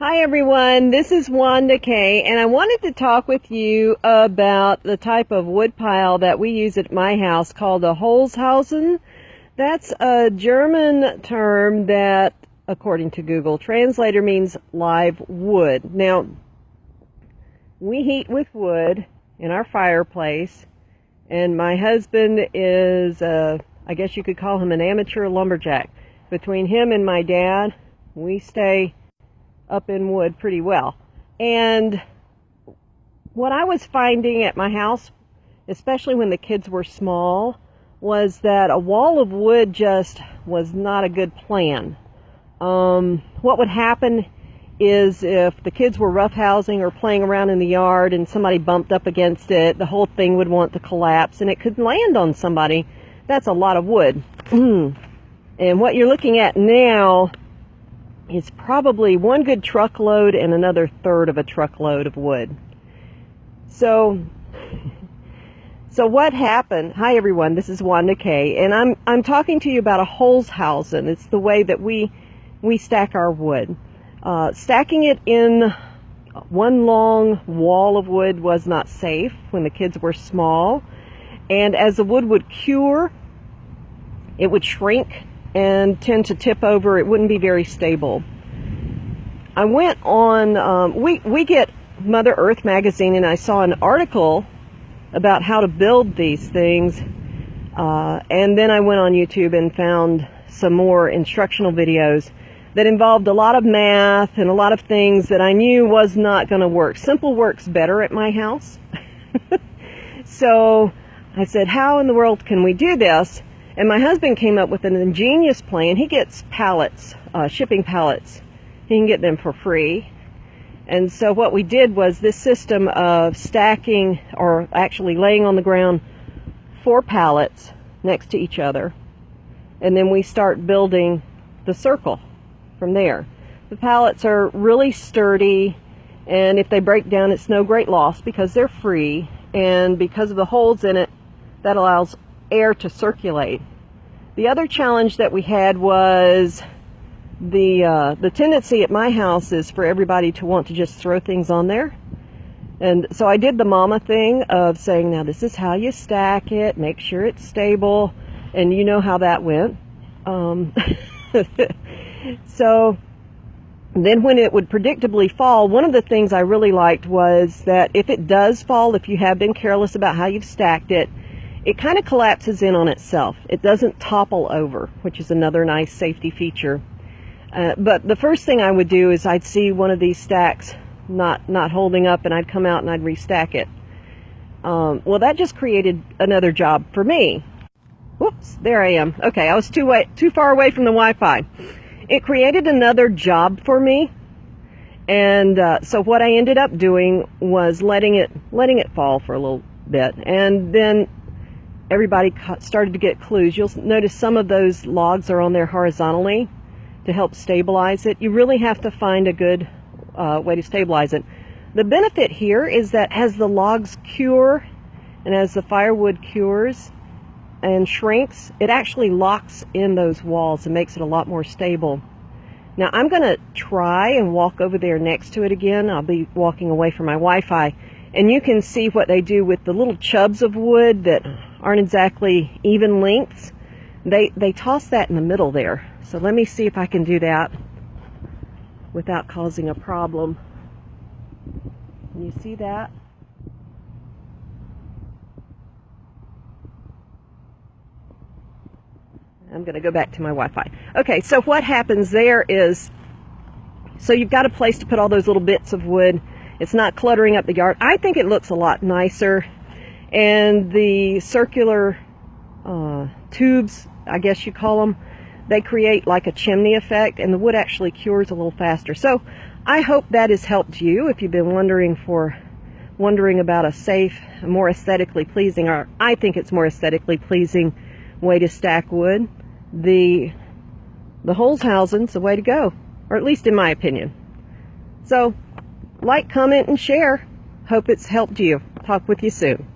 Hi everyone, this is Wanda Kay, and I wanted to talk with you about the type of wood pile that we use at my house called a Holz Hausen. That's a German term that, according to Google Translator, means live wood. Now, we heat with wood in our fireplace, and my husband is, I guess you could call him an amateur lumberjack. Between him and my dad, we stay up in wood pretty well. And what I was finding at my house, especially when the kids were small, was that a wall of wood just was not a good plan. What would happen is if the kids were roughhousing or playing around in the yard and somebody bumped up against it, the whole thing would want to collapse and it could land on somebody. That's a lot of wood. And what you're looking at now is probably one good truckload and another third of a truckload of wood. So what happened? Hi everyone, this is Wanda Kay, and I'm talking to you about a Holz Hausen. It's the way that we stack our wood. Stacking it in one long wall of wood was not safe when the kids were small, and as the wood would cure, it would shrink and tend to tip over. It wouldn't be very stable. I went on, we get Mother Earth magazine, and I saw an article about how to build these things, and then I went on YouTube and found some more instructional videos that involved a lot of math and a lot of things that I knew was not going to work. Simple works better at my house. So I said, how in the world can we do this? And my husband came up with an ingenious plan. He gets pallets, shipping pallets. He can get them for free. And so what we did was this system of stacking, or actually laying on the ground 4 pallets next to each other. And then we start building the circle from there. The pallets are really sturdy, and if they break down, it's no great loss because they're free. And because of the holes in it, that allows air to circulate. The other challenge that we had was the tendency at my house is for everybody to want to just throw things on there. And so I did the mama thing of saying, now this is how you stack it, make sure it's stable, and you know how that went. So then when it would predictably fall, one of the things I really liked was that if it does fall, if you have been careless about how you've stacked it, it kind of collapses in on itself. It doesn't topple over, which is another nice safety feature. But the first thing I would do is I'd see one of these stacks not holding up, and I'd come out and I'd restack it. Well, that just created another job for me. Whoops, there I am. Okay, I was too far away from the Wi-Fi. It created another job for me, and so what I ended up doing was letting it fall for a little bit, and then everybody started to get clues. You'll notice some of those logs are on there horizontally to help stabilize it. You really have to find a good way to stabilize it. The benefit here is that as the logs cure and as the firewood cures and shrinks, it actually locks in those walls and makes it a lot more stable. Now I'm going to try and walk over there next to it again. I'll be walking away from my Wi-Fi, and you can see what they do with the little chubs of wood that aren't exactly even lengths. They toss that in the middle there. So let me see if I can do that without causing a problem. Can you see that? I'm going to go back to my Wi-Fi. Okay, so what happens there is, so you've got a place to put all those little bits of wood. It's not cluttering up the yard. I think it looks a lot nicer. And the circular tubes, I guess you call them, they create like a chimney effect, and the wood actually cures a little faster. So I hope that has helped you if you've been wondering about a safe, more aesthetically pleasing, or I think it's more aesthetically pleasing way to stack wood. The Holz Hausen's the way to go, or at least in my opinion. So like, comment, and share. Hope it's helped you. Talk with you soon.